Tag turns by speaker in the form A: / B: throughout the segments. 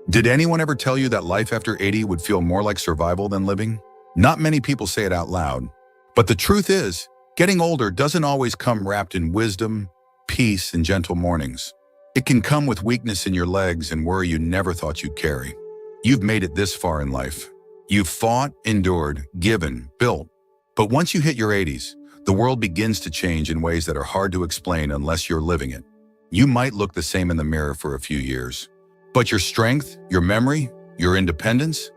A: Did anyone ever tell you that life after 80 would feel more like survival than living? Not many people say it out loud. But the truth is, getting older doesn't always come wrapped in wisdom, peace, and gentle mornings. It can come with weakness in your legs and worry you never thought you'd carry. You've made it this far in life. You've fought, endured, given, built. But once you hit your 80s, the world begins to change in ways that are hard to explain unless you're living it. You might look the same in the mirror for a few years, but your strength, your memory, your independence,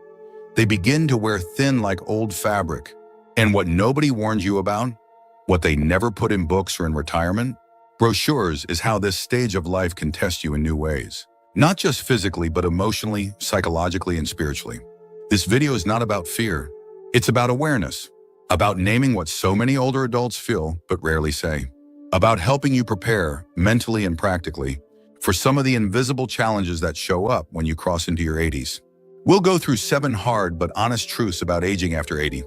A: they begin to wear thin like old fabric. And what nobody warned you about, what they never put in books or in retirement, brochures, is how this stage of life can test you in new ways. Not just physically, but emotionally, psychologically, and spiritually. This video is not about fear. It's about awareness, about naming what so many older adults feel but rarely say, about helping you prepare, mentally and practically, for some of the invisible challenges that show up when you cross into your 80s. We'll go through 7 hard but honest truths about aging after 80,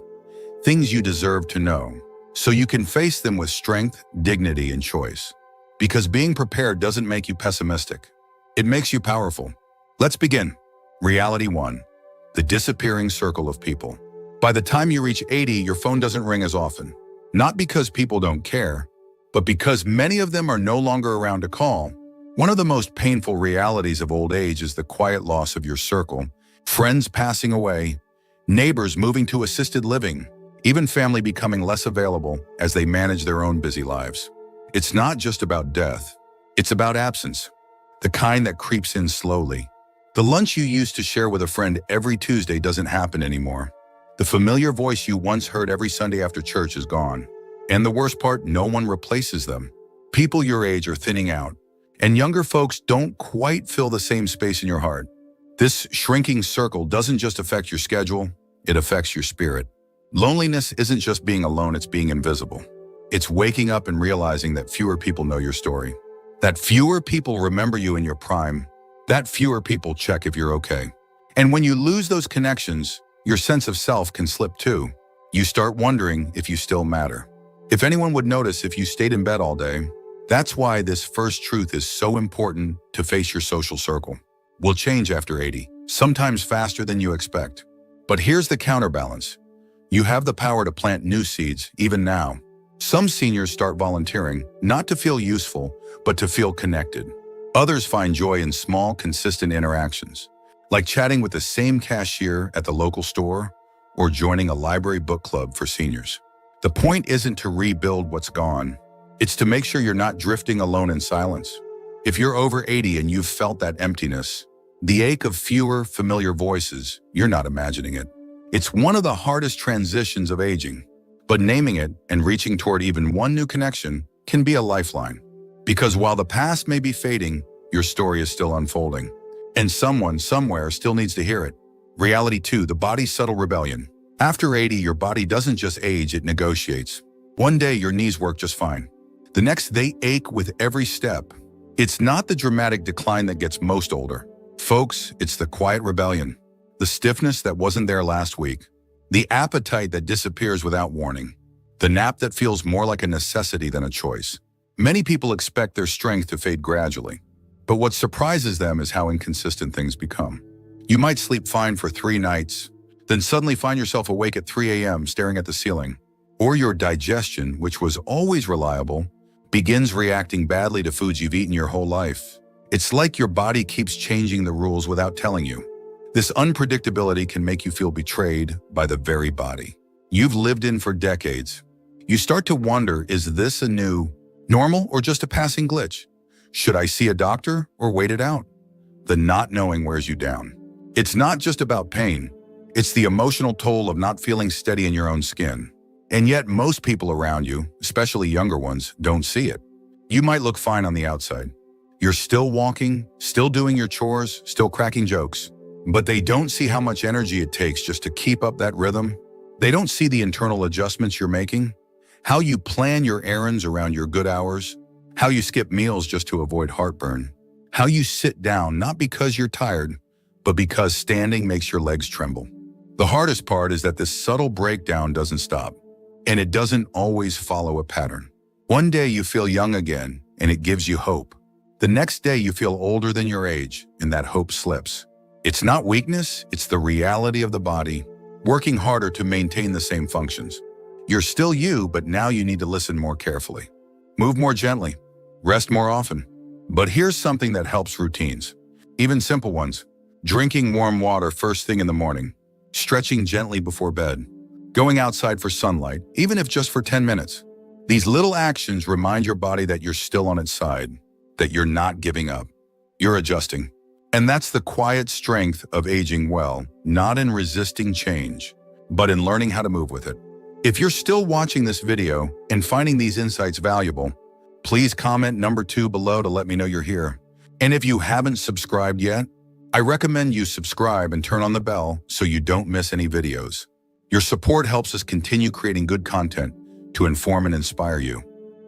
A: things you deserve to know, so you can face them with strength, dignity, and choice. Because being prepared doesn't make you pessimistic. It makes you powerful. Let's begin. Reality 1. The disappearing circle of people. By the time you reach 80, your phone doesn't ring as often. Not because people don't care, but because many of them are no longer around to call. One of the most painful realities of old age is the quiet loss of your circle, friends passing away, neighbors moving to assisted living, even family becoming less available as they manage their own busy lives. It's not just about death. It's about absence, the kind that creeps in slowly. The lunch you used to share with a friend every Tuesday doesn't happen anymore. The familiar voice you once heard every Sunday after church is gone. And the worst part, no one replaces them. People your age are thinning out, and younger folks don't quite fill the same space in your heart. This shrinking circle doesn't just affect your schedule, it affects your spirit. Loneliness isn't just being alone, it's being invisible. It's waking up and realizing that fewer people know your story, that fewer people remember you in your prime, that fewer people check if you're okay. And when you lose those connections, your sense of self can slip too. You start wondering if you still matter, if anyone would notice if you stayed in bed all day. That's why this first truth is so important to face your social circle. Will change after 80, sometimes faster than you expect. But here's the counterbalance. You have the power to plant new seeds, even now. Some seniors start volunteering, not to feel useful, but to feel connected. Others find joy in small, consistent interactions, like chatting with the same cashier at the local store or joining a library book club for seniors. The point isn't to rebuild what's gone. It's to make sure you're not drifting alone in silence. If you're over 80 and you've felt that emptiness, the ache of fewer familiar voices, you're not imagining it. It's one of the hardest transitions of aging, but naming it and reaching toward even one new connection can be a lifeline. Because while the past may be fading, your story is still unfolding, and someone somewhere still needs to hear it. Reality 2, the body's subtle rebellion. After 80, your body doesn't just age, it negotiates. One day, your knees work just fine. The next, they ache with every step. It's not the dramatic decline that gets most older. Folks, it's the quiet rebellion. The stiffness that wasn't there last week. The appetite that disappears without warning. The nap that feels more like a necessity than a choice. Many people expect their strength to fade gradually. But what surprises them is how inconsistent things become. You might sleep fine for 3 nights, then suddenly find yourself awake at 3 a.m. staring at the ceiling. Or your digestion, which was always reliable, begins reacting badly to foods you've eaten your whole life. It's like your body keeps changing the rules without telling you. This unpredictability can make you feel betrayed by the very body you've lived in for decades. You start to wonder, is this a new normal or just a passing glitch? Should I see a doctor or wait it out? The not knowing wears you down. It's not just about pain. It's the emotional toll of not feeling steady in your own skin. And yet most people around you, especially younger ones, don't see it. You might look fine on the outside. You're still walking, still doing your chores, still cracking jokes. But they don't see how much energy it takes just to keep up that rhythm. They don't see the internal adjustments you're making, how you plan your errands around your good hours, how you skip meals just to avoid heartburn, how you sit down not because you're tired, but because standing makes your legs tremble. The hardest part is that this subtle breakdown doesn't stop, and it doesn't always follow a pattern. One day you feel young again, and it gives you hope. The next day you feel older than your age, and that hope slips. It's not weakness, it's the reality of the body, working harder to maintain the same functions. You're still you, but now you need to listen more carefully. Move more gently, rest more often. But here's something that helps routines, even simple ones. Drinking warm water first thing in the morning, stretching gently before bed, going outside for sunlight, even if just for 10 minutes. These little actions remind your body that you're still on its side, that you're not giving up. You're adjusting. And that's the quiet strength of aging well, not in resisting change, but in learning how to move with it. If you're still watching this video and finding these insights valuable, please comment number 2 below to let me know you're here. And if you haven't subscribed yet, I recommend you subscribe and turn on the bell so you don't miss any videos. Your support helps us continue creating good content to inform and inspire you.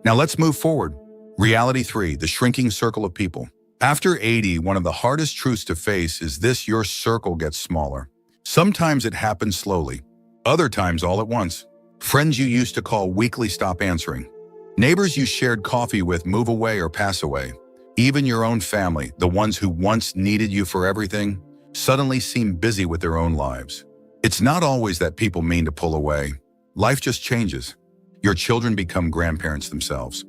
A: Now let's move forward. Reality 3, the shrinking circle of people. After 80, one of the hardest truths to face is this: your circle gets smaller. Sometimes it happens slowly, other times all at once. Friends you used to call weekly stop answering. Neighbors you shared coffee with move away or pass away. Even your own family, the ones who once needed you for everything, suddenly seem busy with their own lives. It's not always that people mean to pull away. Life just changes. Your children become grandparents themselves.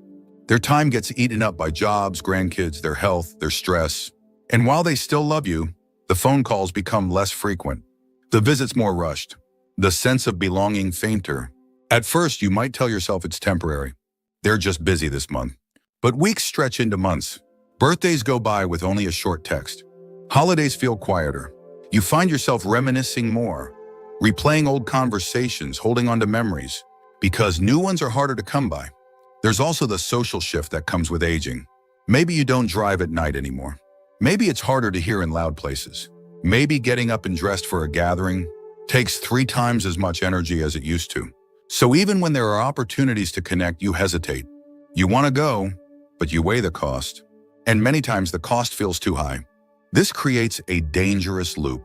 A: Their time gets eaten up by jobs, grandkids, their health, their stress. And while they still love you, the phone calls become less frequent. The visits more rushed. The sense of belonging fainter. At first, you might tell yourself it's temporary. They're just busy this month. But weeks stretch into months. Birthdays go by with only a short text. Holidays feel quieter. You find yourself reminiscing more, replaying old conversations, holding on to memories, because new ones are harder to come by. There's also the social shift that comes with aging. Maybe you don't drive at night anymore. Maybe it's harder to hear in loud places. Maybe getting up and dressed for a gathering takes 3 times as much energy as it used to. So even when there are opportunities to connect, you hesitate. You want to go, but you weigh the cost. And many times the cost feels too high. This creates a dangerous loop.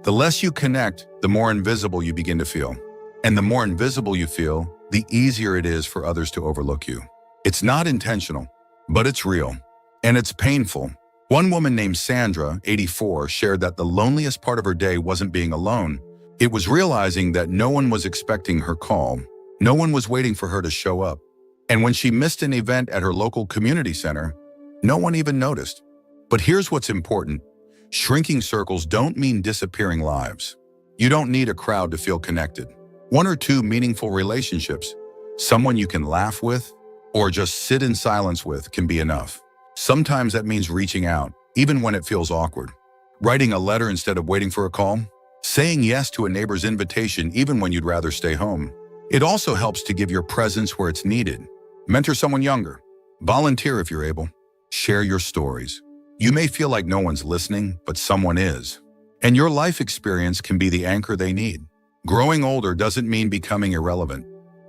A: The less you connect, the more invisible you begin to feel. And the more invisible you feel, the easier it is for others to overlook you. It's not intentional, but it's real. And it's painful. One woman named Sandra, 84, shared that the loneliest part of her day wasn't being alone. It was realizing that no one was expecting her call. No one was waiting for her to show up. And when she missed an event at her local community center, no one even noticed. But here's what's important. Shrinking circles don't mean disappearing lives. You don't need a crowd to feel connected. 1 or 2 meaningful relationships, someone you can laugh with or just sit in silence with, can be enough. Sometimes that means reaching out, even when it feels awkward. Writing a letter instead of waiting for a call. Saying yes to a neighbor's invitation even when you'd rather stay home. It also helps to give your presence where it's needed. Mentor someone younger. Volunteer if you're able. Share your stories. You may feel like no one's listening, but someone is. And your life experience can be the anchor they need. Growing older doesn't mean becoming irrelevant,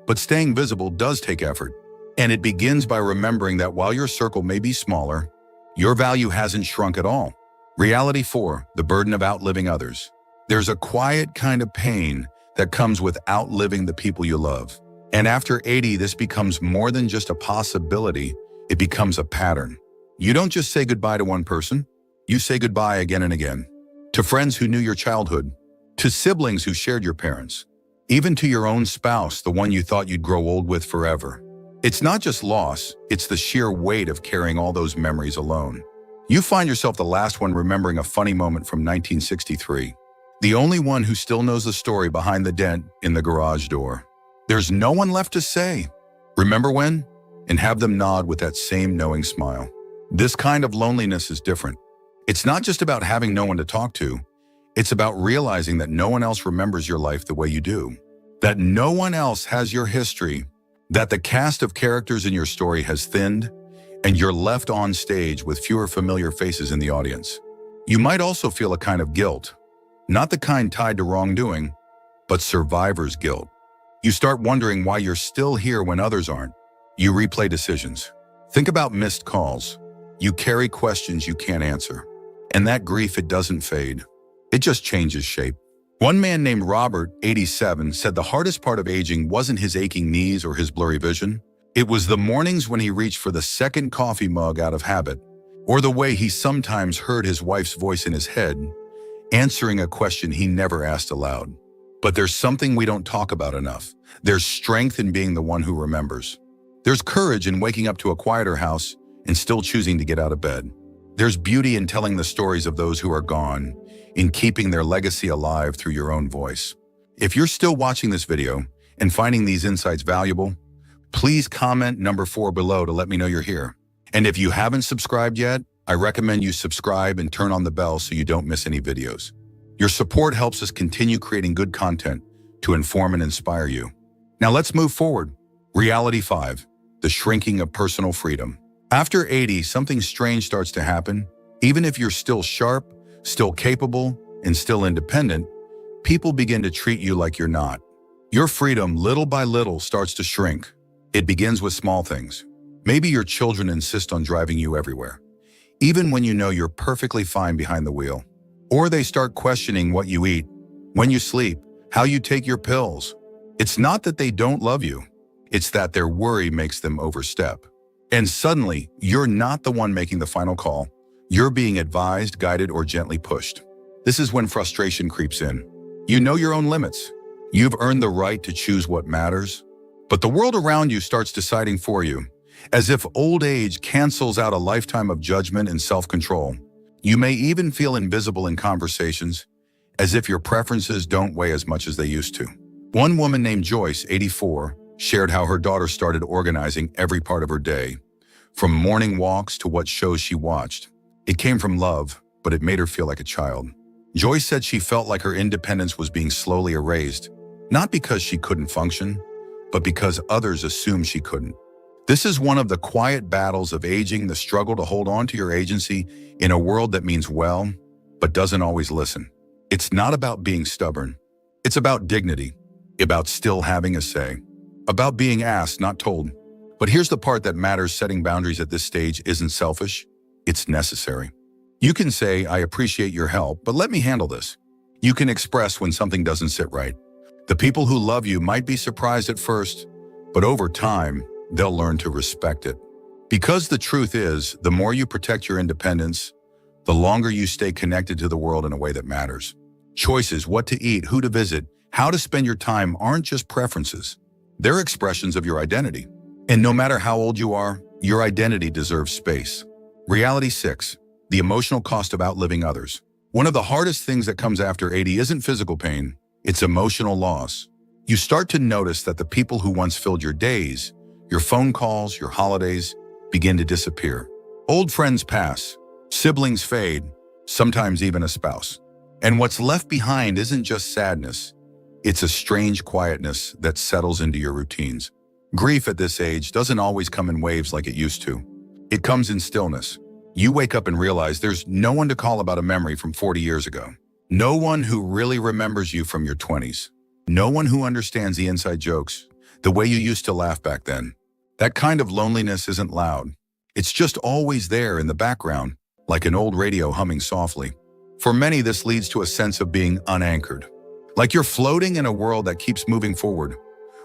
A: but staying visible does take effort. And it begins by remembering that while your circle may be smaller, your value hasn't shrunk at all. Reality 4, the burden of outliving others. There's a quiet kind of pain that comes with outliving the people you love. And after 80, this becomes more than just a possibility, it becomes a pattern. You don't just say goodbye to one person, you say goodbye again and again. To friends who knew your childhood, to siblings who shared your parents, even to your own spouse, the one you thought you'd grow old with forever. It's not just loss, it's the sheer weight of carrying all those memories alone. You find yourself the last one remembering a funny moment from 1963. The only one who still knows the story behind the dent in the garage door. There's no one left to say, "Remember when?" and have them nod with that same knowing smile. This kind of loneliness is different. It's not just about having no one to talk to. It's about realizing that no one else remembers your life the way you do. That no one else has your history. That the cast of characters in your story has thinned, and you're left on stage with fewer familiar faces in the audience. You might also feel a kind of guilt. Not the kind tied to wrongdoing, but survivor's guilt. You start wondering why you're still here when others aren't. You replay decisions. Think about missed calls. You carry questions you can't answer. And that grief, it doesn't fade. It just changes shape. One man named Robert, 87, said the hardest part of aging wasn't his aching knees or his blurry vision. It was the mornings when he reached for the second coffee mug out of habit, or the way he sometimes heard his wife's voice in his head, answering a question he never asked aloud. But there's something we don't talk about enough. There's strength in being the one who remembers. There's courage in waking up to a quieter house and still choosing to get out of bed. There's beauty in telling the stories of those who are gone, in keeping their legacy alive through your own voice. If you're still watching this video and finding these insights valuable, please comment number 4 below to let me know you're here. And if you haven't subscribed yet, I recommend you subscribe and turn on the bell so you don't miss any videos. Your support helps us continue creating good content to inform and inspire you. Now let's move forward. Reality 5, the shrinking of personal freedom. After 80, something strange starts to happen. Even if you're still sharp, still capable, and still independent, people begin to treat you like you're not. Your freedom, little by little, starts to shrink. It begins with small things. Maybe your children insist on driving you everywhere, even when you know you're perfectly fine behind the wheel. Or they start questioning what you eat, when you sleep, how you take your pills. It's not that they don't love you. It's that their worry makes them overstep. And suddenly, you're not the one making the final call. You're being advised, guided, or gently pushed. This is when frustration creeps in. You know your own limits. You've earned the right to choose what matters. But the world around you starts deciding for you, as if old age cancels out a lifetime of judgment and self-control. You may even feel invisible in conversations, as if your preferences don't weigh as much as they used to. One woman named Joyce, 84, shared how her daughter started organizing every part of her day, from morning walks to what shows she watched. It came from love, but it made her feel like a child. Joyce said she felt like her independence was being slowly erased, not because she couldn't function, but because others assumed she couldn't. This is one of the quiet battles of aging, the struggle to hold on to your agency in a world that means well, but doesn't always listen. It's not about being stubborn. It's about dignity, about still having a say, about being asked, not told. But here's the part that matters: setting boundaries at this stage isn't selfish, it's necessary. You can say, I appreciate your help, but let me handle this. You can express when something doesn't sit right. The people who love you might be surprised at first, but over time, they'll learn to respect it. Because the truth is, the more you protect your independence, the longer you stay connected to the world in a way that matters. Choices, what to eat, who to visit, how to spend your time aren't just preferences. They're expressions of your identity. And no matter how old you are, your identity deserves space. Reality 6, the emotional cost of outliving others. One of the hardest things that comes after 80 isn't physical pain, it's emotional loss. You start to notice that the people who once filled your days, your phone calls, your holidays, begin to disappear. Old friends pass, siblings fade, sometimes even a spouse. And what's left behind isn't just sadness, it's a strange quietness that settles into your routines. Grief at this age doesn't always come in waves like it used to. It comes in stillness. You wake up and realize there's no one to call about a memory from 40 years ago. No one who really remembers you from your 20s. No one who understands the inside jokes, the way you used to laugh back then. That kind of loneliness isn't loud. It's just always there in the background, like an old radio humming softly. For many, this leads to a sense of being unanchored. Like you're floating in a world that keeps moving forward,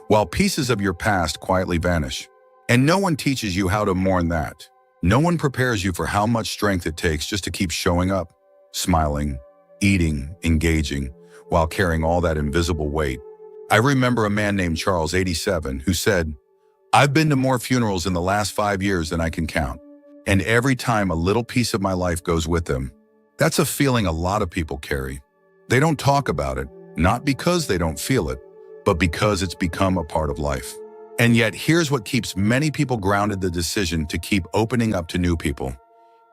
A: while pieces of your past quietly vanish. And no one teaches you how to mourn that. No one prepares you for how much strength it takes just to keep showing up, smiling, eating, engaging, while carrying all that invisible weight. I remember a man named Charles, 87, who said, I've been to more funerals in the last 5 years than I can count. And every time a little piece of my life goes with them. That's a feeling a lot of people carry. They don't talk about it, not because they don't feel it, but because it's become a part of life. And yet, here's what keeps many people grounded: the decision to keep opening up to new people,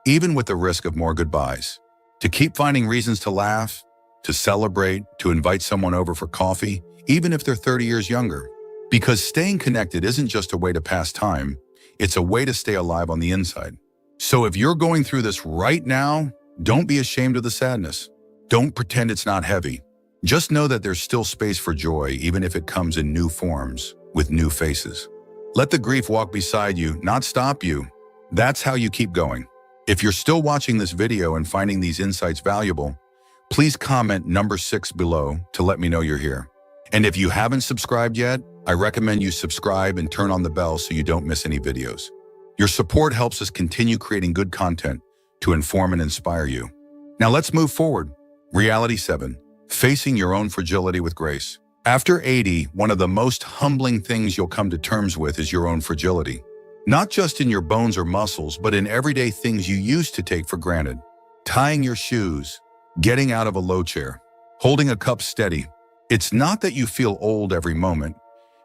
A: even with the risk of more goodbyes. To keep finding reasons to laugh, to celebrate, to invite someone over for coffee, even if they're 30 years younger. Because staying connected isn't just a way to pass time, it's a way to stay alive on the inside. So if you're going through this right now, don't be ashamed of the sadness. Don't pretend it's not heavy. Just know that there's still space for joy, even if it comes in new forms, with new faces. Let the grief walk beside you, not stop you. That's how you keep going. If you're still watching this video and finding these insights valuable, please comment number 6 below to let me know you're here. And if you haven't subscribed yet, I recommend you subscribe and turn on the bell so you don't miss any videos. Your support helps us continue creating good content to inform and inspire you. Now let's move forward. Reality 7. Facing your own fragility with grace. After 80, one of the most humbling things you'll come to terms with is your own fragility. Not just in your bones or muscles, but in everyday things you used to take for granted. Tying your shoes, getting out of a low chair, holding a cup steady. It's not that you feel old every moment.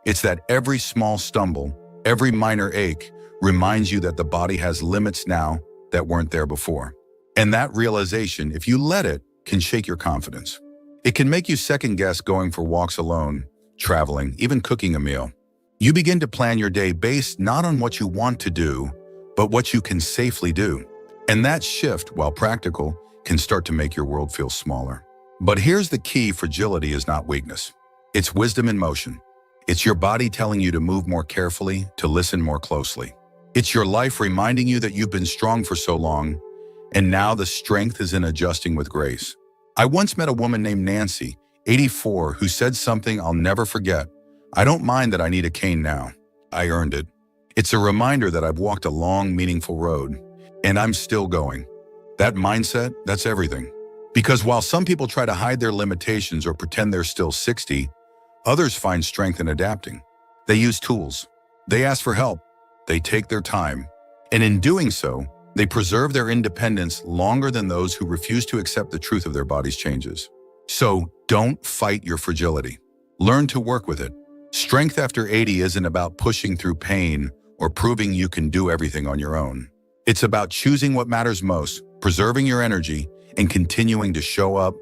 A: It's that every small stumble, every minor ache reminds you that the body has limits now that weren't there before. And that realization, if you let it, can shake your confidence. It can make you second-guess going for walks alone, traveling, even cooking a meal. You begin to plan your day based not on what you want to do, but what you can safely do. And that shift, while practical, can start to make your world feel smaller. But here's the key: fragility is not weakness. It's wisdom in motion. It's your body telling you to move more carefully, to listen more closely. It's your life reminding you that you've been strong for so long, and now the strength is in adjusting with grace. I once met a woman named Nancy, 84, who said something I'll never forget. "I don't mind that I need a cane now. I earned it." It's a reminder that I've walked a long, meaningful road, and I'm still going. That mindset, that's everything. Because while some people try to hide their limitations or pretend they're still 60, others find strength in adapting. They use tools. They ask for help. They take their time. And in doing so, they preserve their independence longer than those who refuse to accept the truth of their body's changes. So don't fight your fragility. Learn to work with it. Strength after 80 isn't about pushing through pain or proving you can do everything on your own. It's about choosing what matters most, preserving your energy, and continuing to show up,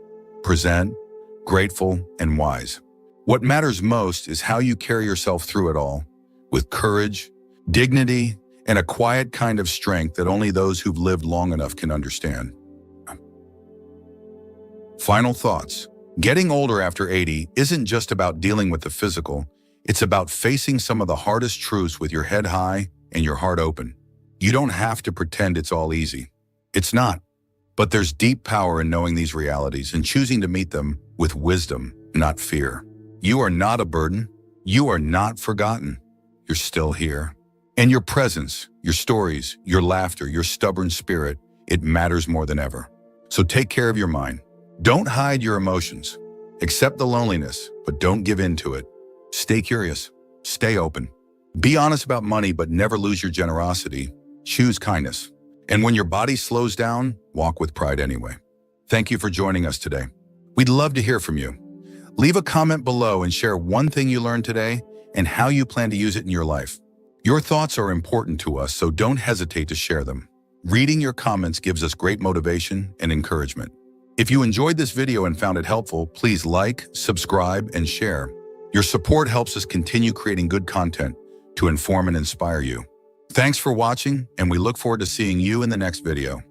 A: present, grateful, and wise. What matters most is how you carry yourself through it all, with courage, dignity, and a quiet kind of strength that only those who've lived long enough can understand. Final thoughts. Getting older after 80 isn't just about dealing with the physical. It's about facing some of the hardest truths with your head high and your heart open. You don't have to pretend it's all easy. It's not. But there's deep power in knowing these realities and choosing to meet them with wisdom, not fear. You are not a burden. You are not forgotten. You're still here. And your presence, your stories, your laughter, your stubborn spirit, it matters more than ever. So take care of your mind. Don't hide your emotions. Accept the loneliness, but don't give in to it. Stay curious. Stay open. Be honest about money, but never lose your generosity. Choose kindness. And when your body slows down, walk with pride anyway. Thank you for joining us today. We'd love to hear from you. Leave a comment below and share one thing you learned today and how you plan to use it in your life. Your thoughts are important to us, so don't hesitate to share them. Reading your comments gives us great motivation and encouragement. If you enjoyed this video and found it helpful, please like, subscribe, and share. Your support helps us continue creating good content to inform and inspire you. Thanks for watching, and we look forward to seeing you in the next video.